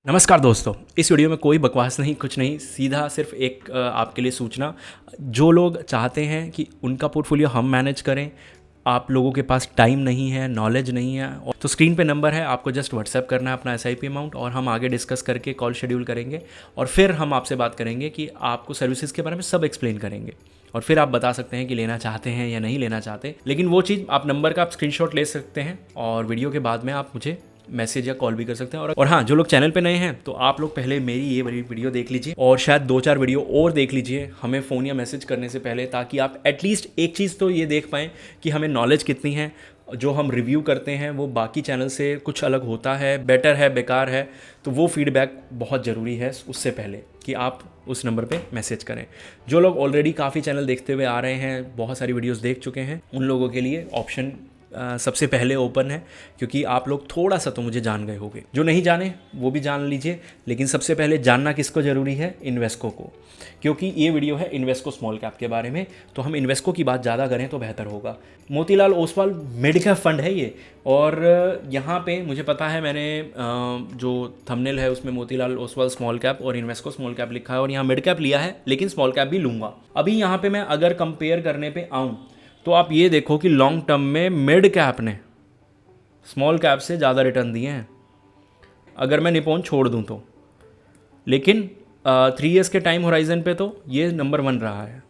नमस्कार दोस्तों, इस वीडियो में कोई बकवास नहीं, कुछ नहीं, सीधा सिर्फ एक आपके लिए सूचना। जो लोग चाहते हैं कि उनका पोर्टफोलियो हम मैनेज करें, आप लोगों के पास टाइम नहीं है, नॉलेज नहीं है, तो स्क्रीन पे नंबर है, आपको जस्ट व्हाट्सएप करना है अपना एसआईपी अमाउंट और हम आगे डिस्कस करके कॉल शेड्यूल करेंगे और फिर हम आपसे बात करेंगे कि आपको सर्विसेज के बारे में सब एक्सप्लेन करेंगे और फिर आप बता सकते हैं कि लेना चाहते हैं या नहीं लेना चाहते। लेकिन वो चीज़ आप नंबर का आप स्क्रीनशॉट ले सकते हैं और वीडियो के बाद में आप मुझे मैसेज या कॉल भी कर सकते हैं। और हाँ, जो लोग चैनल पे नए हैं तो आप लोग पहले मेरी ये बड़ी वीडियो देख लीजिए और शायद 2-4 वीडियो और देख लीजिए हमें फ़ोन या मैसेज करने से पहले, ताकि आप एटलीस्ट एक चीज़ तो ये देख पाएँ कि हमें नॉलेज कितनी है। जो हम रिव्यू करते हैं वो बाकी चैनल से कुछ अलग होता है, बेटर है, बेकार है, तो वो फीडबैक बहुत ज़रूरी है उससे पहले कि आप उस नंबर पे मैसेज करें। जो लोग ऑलरेडी काफ़ी चैनल देखते हुए आ रहे हैं, बहुत सारी वीडियोस देख चुके हैं, उन लोगों के लिए ऑप्शन सबसे पहले ओपन है, क्योंकि आप लोग थोड़ा सा तो मुझे जान गए होंगे। जो नहीं जाने वो भी जान लीजिए, लेकिन सबसे पहले जानना किसको ज़रूरी है? इन्वेस्को को, क्योंकि ये वीडियो है इन्वेस्को स्मॉल कैप के बारे में, तो हम इन्वेस्को की बात ज़्यादा करें तो बेहतर होगा। Motilal Oswal mid cap fund है ये, और यहाँ पे मुझे पता है, मैंने जो थंबनेल है उसमें मोतीलाल ओसवाल स्मॉल कैप और इन्वेस्को स्मॉल कैप लिखा है और यहाँ मिड कैप लिया है, लेकिन स्मॉल कैप भी लूँगा। अभी यहाँ पे मैं अगर कंपेयर करने पे आऊँ तो आप ये देखो कि लॉन्ग टर्म में मिड कैप ने स्मॉल कैप से ज़्यादा रिटर्न दिए हैं, अगर मैं निपॉन छोड़ दूं तो। लेकिन 3 ईयर्स के टाइम होराइजन पे तो ये नंबर 1 रहा है,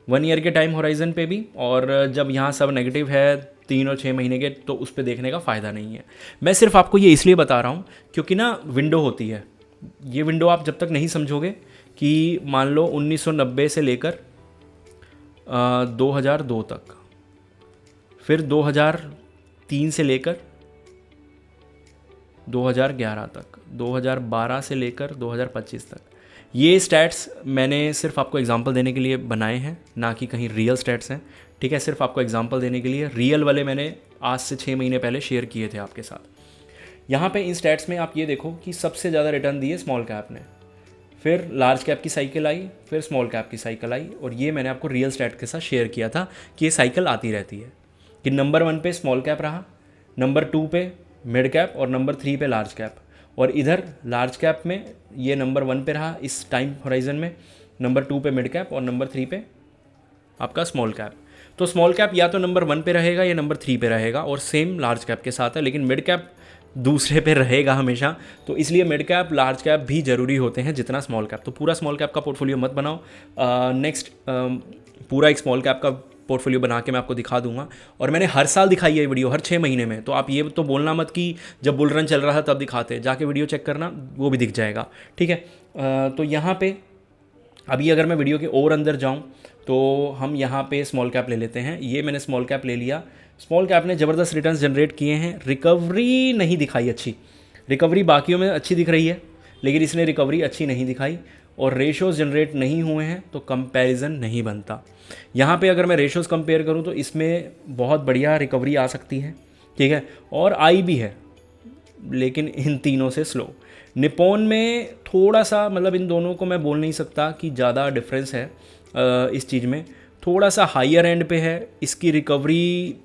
1 ईयर के टाइम होराइजन पे भी, और जब यहाँ सब नेगेटिव है 3 और 6 महीने के, तो उस पर देखने का फ़ायदा नहीं है। मैं सिर्फ आपको ये इसलिए बता रहा हूँ क्योंकि ना विंडो होती है, ये विंडो आप जब तक नहीं समझोगे कि मान लो 1990 से लेकर 2002 तक, फिर 2003 से लेकर 2011 तक, 2012 से लेकर 2025 तक, ये स्टैट्स मैंने सिर्फ आपको एग्जांपल देने के लिए बनाए हैं, ना कि कहीं रियल स्टैट्स हैं। ठीक है, सिर्फ आपको एग्जांपल देने के लिए। रियल वाले मैंने आज से 6 महीने पहले शेयर किए थे आपके साथ। यहाँ पे इन स्टैट्स में आप ये देखो कि सबसे ज़्यादा रिटर्न दिए स्मॉल कैप ने, फिर लार्ज कैप की साइकिल आई, फिर स्मॉल कैप की साइकिल आई, और ये मैंने आपको रियल स्टैट के साथ शेयर किया था कि ये साइकिल आती रहती है, कि नंबर 1 पे स्मॉल कैप रहा, नंबर 2 पे मिड कैप और नंबर 3 पे लार्ज कैप, और इधर लार्ज कैप में ये नंबर 1 पे रहा इस टाइम होराइजन में, नंबर 2 पे मिड कैप और नंबर 3 पे आपका स्मॉल कैप। तो स्मॉल कैप या तो नंबर 1 पे रहेगा या नंबर 3 पे रहेगा, और सेम लार्ज कैप के साथ है, लेकिन मिड कैप दूसरे पे रहेगा हमेशा। तो इसलिए मिड कैप लार्ज कैप भी ज़रूरी होते हैं जितना स्मॉल कैप। तो पूरा स्मॉल कैप का पोर्टफोलियो मत बनाओ, नेक्स्ट पूरा एक स्मॉल कैप का पोर्टफोलियो बना के मैं आपको दिखा दूंगा, और मैंने हर साल दिखाई है वीडियो, हर 6 महीने में। तो आप ये तो बोलना मत कि जब बुल रन चल रहा था तब दिखाते, जाके वीडियो चेक करना, वो भी दिख जाएगा। ठीक है, तो यहाँ पे अभी अगर मैं वीडियो के और अंदर जाऊँ तो हम यहाँ पे स्मॉल कैप ले लेते हैं। ये मैंने स्मॉल कैप ले लिया। स्मॉल कैप ने ज़बरदस्त रिटर्न्स जनरेट किए हैं, रिकवरी नहीं दिखाई अच्छी, रिकवरी बाकियों में अच्छी दिख रही है, लेकिन इसने रिकवरी अच्छी नहीं दिखाई, और रेशोज़ जनरेट नहीं हुए हैं, तो कंपैरिजन नहीं बनता। यहाँ पे अगर मैं रेशोज़ कंपेयर करूँ तो इसमें बहुत बढ़िया रिकवरी आ सकती है, ठीक है, और आई भी है, लेकिन इन तीनों से स्लो। निपॉन में थोड़ा सा, मतलब इन दोनों को मैं बोल नहीं सकता कि ज़्यादा डिफरेंस है, इस चीज़ में थोड़ा सा हायर एंड पे है। इसकी रिकवरी,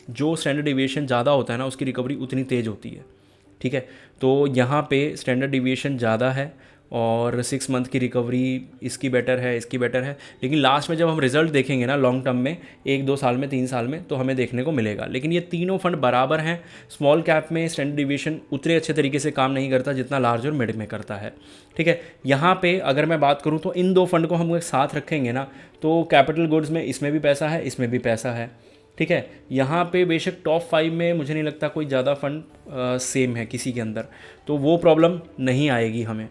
जो स्टैंडर्ड डिविएशन ज़्यादा होता है ना, उसकी रिकवरी उतनी तेज़ होती है। ठीक है, तो यहाँ पे स्टैंडर्ड डिविएशन ज़्यादा है और 6 मंथ की रिकवरी इसकी बेटर है, इसकी बेटर है, लेकिन लास्ट में जब हम रिजल्ट देखेंगे ना लॉन्ग टर्म में, 1-2 साल में, 3 साल में, तो हमें देखने को मिलेगा। लेकिन ये तीनों फंड बराबर हैं। स्मॉल कैप में स्टैंडर्ड डिविएशन उतने अच्छे तरीके से काम नहीं करता जितना लार्ज और मिड में करता है। ठीक है, यहाँ पे अगर मैं बात करूँ तो इन 2 फंड को हम एक साथ रखेंगे ना, तो कैपिटल गुड्स में इसमें भी पैसा है, इसमें भी पैसा है। ठीक है, यहाँ पे बेशक टॉप 5 में मुझे नहीं लगता कोई ज़्यादा फंड सेम है किसी के अंदर, तो वो प्रॉब्लम नहीं आएगी हमें,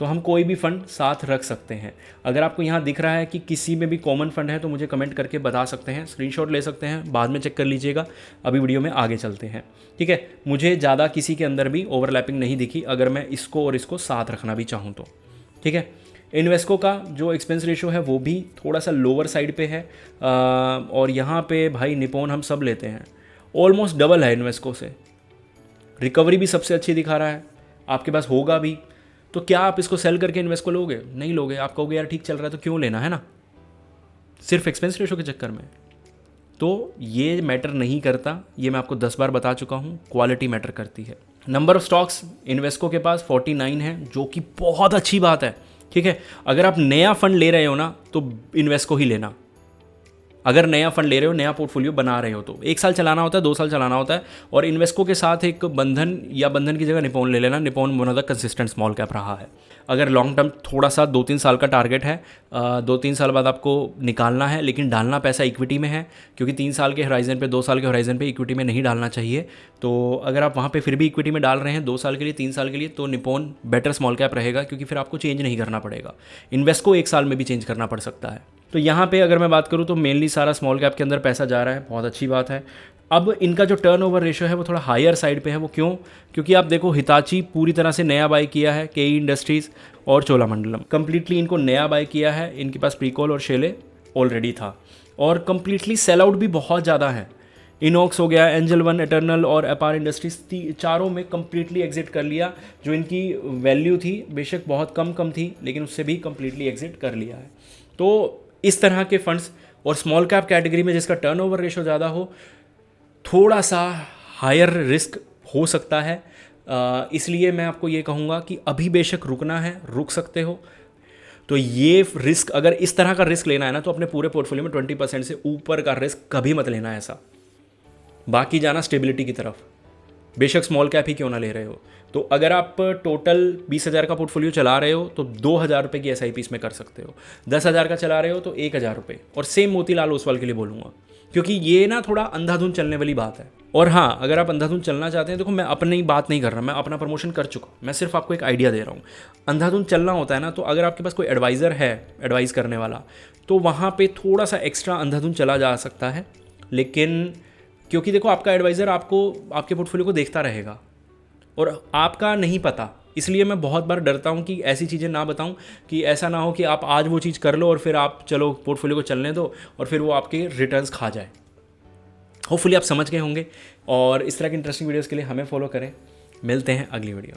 तो हम कोई भी फंड साथ रख सकते हैं। अगर आपको यहाँ दिख रहा है कि किसी में भी कॉमन फंड है तो मुझे कमेंट करके बता सकते हैं, स्क्रीनशॉट ले सकते हैं, बाद में चेक कर लीजिएगा। अभी वीडियो में आगे चलते हैं। ठीक है, मुझे ज़्यादा किसी के अंदर भी ओवरलैपिंग नहीं दिखी, अगर मैं इसको और इसको साथ रखना भी चाहूँ तो। ठीक है, इन्वेस्को का जो एक्सपेंस रेशियो है वो भी थोड़ा सा लोअर साइड पे है, और यहाँ पे भाई निपॉन हम सब लेते हैं, ऑलमोस्ट डबल है इन्वेस्को से, रिकवरी भी सबसे अच्छी दिखा रहा है, आपके पास होगा भी, तो क्या आप इसको सेल करके इन्वेस्ट को लोगे? नहीं लोगे। आप कहोगे यार ठीक चल रहा है तो क्यों लेना, है ना, सिर्फ एक्सपेंस रेशो के चक्कर में। तो ये मैटर नहीं करता, ये मैं आपको 10 बार बता चुका हूँ, क्वालिटी मैटर करती है। नंबर ऑफ स्टॉक्स इन्वेस्को के पास 49 है, जो कि बहुत अच्छी बात है। ठीक है, अगर आप नया फंड ले रहे हो ना तो इन्वेस्को ही लेना। अगर नया फंड ले रहे हो, नया पोर्टफोलियो बना रहे हो, तो 1 साल चलाना होता है, 2 साल चलाना होता है। और इन्वेस्को के साथ एक बंधन या बंधन की जगह निपॉन ले लेना। Nippon one of the consistent small cap रहा है। अगर लॉन्ग टर्म थोड़ा सा 2-3 साल का टारगेट है, 2-3 साल बाद आपको निकालना है, लेकिन डालना पैसा इक्विटी में है, क्योंकि 3 साल के होराइजन पे, 2 साल के होराइजन पे इक्विटी में नहीं डालना चाहिए। तो अगर आप वहाँ पे फिर भी इक्विटी में डाल रहे हैं 2 साल के लिए, 3 साल के लिए, तो निपॉन बेटर स्मॉल कैप रहेगा, क्योंकि फिर आपको चेंज नहीं करना पड़ेगा। इन्वेस्को 1 साल में भी चेंज करना पड़ सकता है। तो यहाँ पे अगर मैं बात करूँ तो मेनली सारा स्मॉल कैप के अंदर पैसा जा रहा है, बहुत अच्छी बात है। अब इनका जो टर्नओवर रेशियो है वो थोड़ा हायर साइड पे है। वो क्यों? क्योंकि आप देखो, हिताची पूरी तरह से नया बाय किया है, केई इंडस्ट्रीज़ और चोलामंडलम कंप्लीटली इनको नया बाय किया है। इनके पास प्रीकॉल और शेले ऑलरेडी था, और कंप्लीटली सेल आउट भी बहुत ज़्यादा है। इनॉक्स हो गया, एंजल वन, एटर्नल और अपार इंडस्ट्रीज, चारों में कंप्लीटली एग्जिट कर लिया। जो इनकी वैल्यू थी बेशक बहुत कम थी, लेकिन उससे भी कंप्लीटली एग्जिट कर लिया है। तो इस तरह के फंड्स और स्मॉल कैप कैटेगरी में जिसका टर्नओवर रेशो ज़्यादा हो, थोड़ा सा हायर रिस्क हो सकता है। इसलिए मैं आपको ये कहूँगा कि अभी बेशक रुकना है, रुक सकते हो। तो ये रिस्क, अगर इस तरह का रिस्क लेना है ना, तो अपने पूरे पोर्टफोलियो में 20% से ऊपर का रिस्क कभी मत लेना है ऐसा। बाकी जाना स्टेबिलिटी की तरफ, बेशक स्मॉल कैप ही क्यों ना ले रहे हो। तो अगर आप टोटल 20,000 का पोर्टफोलियो चला रहे हो तो 2,000 रुपये की SIP इसमें कर सकते हो। 10,000 का चला रहे हो तो 1,000 रुपये। और सेम मोतीलाल ओसवाल के लिए बोलूँगा, क्योंकि ये ना थोड़ा अंधाधुंध चलने वाली बात है। और हाँ, अगर आप अंधाधुंध चलना चाहते हैं, देखो मैं अपनी बात नहीं कर रहा, मैं अपना प्रमोशन कर चुका, मैं सिर्फ आपको एक आइडिया दे रहा हूँ। अंधाधुंध चलना होता है ना, तो अगर आपके पास कोई एडवाइज़र है एडवाइस करने वाला, तो वहाँ पे थोड़ा सा एक्स्ट्रा अंधाधुंध चला जा सकता है। लेकिन क्योंकि देखो, आपका एडवाइज़र आपको, आपके पोर्टफोलियो को देखता रहेगा और आपका नहीं पता, इसलिए मैं बहुत बार डरता हूँ कि ऐसी चीज़ें ना बताऊँ, कि ऐसा ना हो कि आप आज वो चीज़ कर लो और फिर आप चलो पोर्टफोलियो को चलने दो और फिर वो आपके रिटर्न्स खा जाए। होपफुली आप समझ गए होंगे, और इस तरह की इंटरेस्टिंग वीडियोज़ के लिए हमें फॉलो करें। मिलते हैं अगली वीडियो।